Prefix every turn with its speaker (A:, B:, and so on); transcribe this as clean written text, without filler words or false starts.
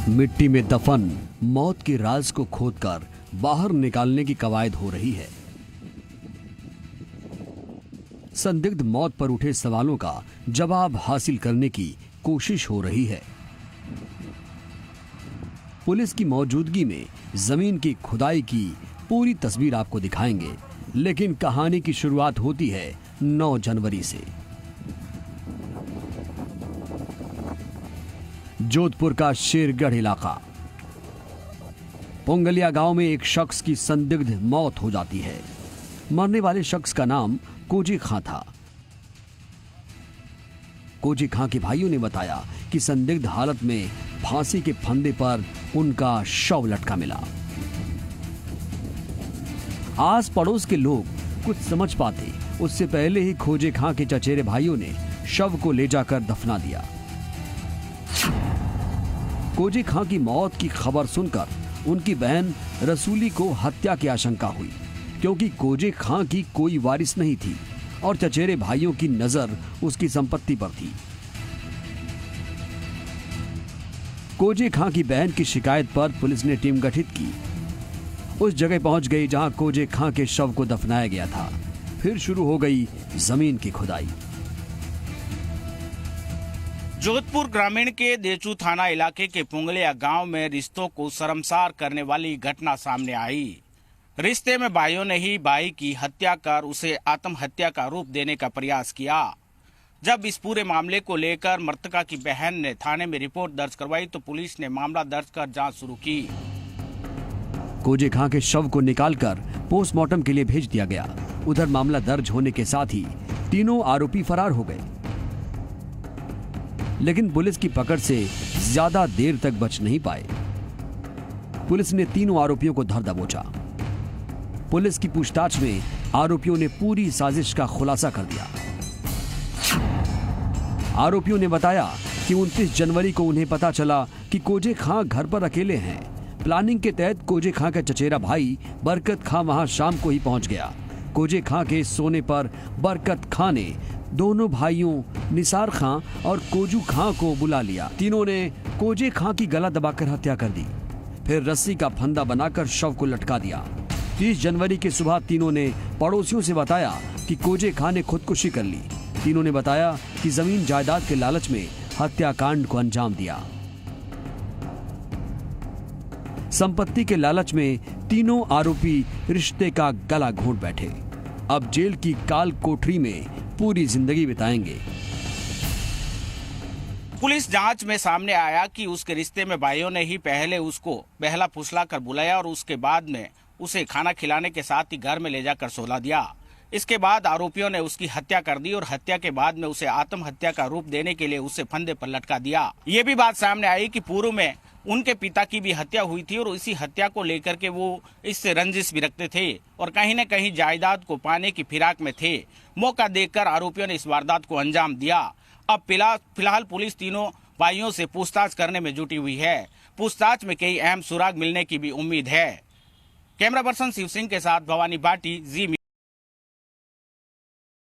A: मिट्टी में दफन मौत के राज को खोदकर बाहर निकालने की कवायद हो रही है। संदिग्ध मौत पर उठे सवालों का जवाब हासिल करने की कोशिश हो रही है। पुलिस की मौजूदगी में जमीन की खुदाई की पूरी तस्वीर आपको दिखाएंगे, लेकिन कहानी की शुरुआत होती है 9 जनवरी से। जोधपुर का शेरगढ़ इलाका। पोंगलिया गांव में एक शख्स की संदिग्ध मौत हो जाती है। मरने वाले शख्स का नाम कोजी खां था। कोजी खां के भाइयों ने बताया कि संदिग्ध हालत में फांसी के फंदे पर उनका शव लटका मिला। आस पड़ोस के लोग कुछ समझ पाते उससे पहले ही खोजे खां के चचेरे भाइयों ने शव को ले जाकर दफना दिया। कोजे खां की मौत की खबर सुनकर उनकी बहन रसूली को हत्या की आशंका हुई, क्योंकि कोजे खां की कोई वारिस नहीं थी और चचेरे भाइयों की नजर उसकी संपत्ति पर थी। कोजे खां की बहन की शिकायत पर पुलिस ने टीम गठित की। उस जगह पहुंच गई जहां कोजे खां के शव को दफनाया गया था। फिर शुरू हो गई जमीन की खुदाई।
B: जोधपुर ग्रामीण के देचू थाना इलाके के पोंगलिया गांव में रिश्तों को शर्मसार करने वाली घटना सामने आई। रिश्ते में भाइयों ने ही भाई की हत्या कर उसे आत्महत्या का रूप देने का प्रयास किया। जब इस पूरे मामले को लेकर मृतका की बहन ने थाने में रिपोर्ट दर्ज करवाई तो पुलिस ने मामला दर्ज कर जांच शुरू की।
A: कोजे खां के शव को निकालकर पोस्टमार्टम के लिए भेज दिया गया। उधर मामला दर्ज होने के साथ ही तीनों आरोपी फरार हो गए, लेकिन पुलिस की पकड़ से ज्यादा देर तक बच नहीं पाए। पुलिस ने तीनों आरोपियों को धर दबोचा। पुलिस की पूछताछ में आरोपियों ने पूरी साजिश का खुलासा कर दिया। आरोपियों ने बताया कि 29 जनवरी को उन्हें पता चला कि कोजे खां घर पर अकेले हैं। प्लानिंग के तहत कोजे खां का चचेरा भाई बरकत खां वहां शाम को ही पहुंच गया। कोजे खां के सोने पर बरकत खां ने दोनों भाइयों निसार खां और कोजू खां को बुला लिया। तीनों ने कोजे खां की गला दबाकर हत्या कर दी, फिर रस्सी का फंदा बनाकर शव को लटका दिया। 30 जनवरी की सुबह तीनों ने पड़ोसियों से बताया कि कोजे खां ने खुदकुशी कर ली। तीनों ने बताया कि जमीन जायदाद के लालच में हत्याकांड को अंजाम दिया। संपत्ति के लालच में तीनों आरोपी रिश्ते का गला घोंट बैठे। अब जेल की काल कोठरी में पूरी जिंदगी बिताएंगे।
B: पुलिस जांच में सामने आया कि उसके रिश्ते में भाइयों ने ही पहले उसको बहला फुसला कर बुलाया और उसके बाद में उसे खाना खिलाने के साथ ही घर में ले जाकर सोला दिया। इसके बाद आरोपियों ने उसकी हत्या कर दी और हत्या के बाद में उसे आत्महत्या का रूप देने के लिए उसे फंदे पर लटका दिया। ये भी बात सामने आई कि पूर्व में उनके पिता की भी हत्या हुई थी और इसी हत्या को लेकर के वो इससे रंजिश भी रखते थे और कहीं न कहीं जायदाद को पाने की फिराक में थे। मौका देखकर आरोपियों ने इस वारदात को अंजाम दिया। अब फिलहाल पुलिस तीनों भाइयों से पूछताछ करने में जुटी हुई है। पूछताछ में कई अहम सुराग मिलने की भी उम्मीद है। कैमरा पर्सन शिव सिंह के साथ भवानी भाटी, जी।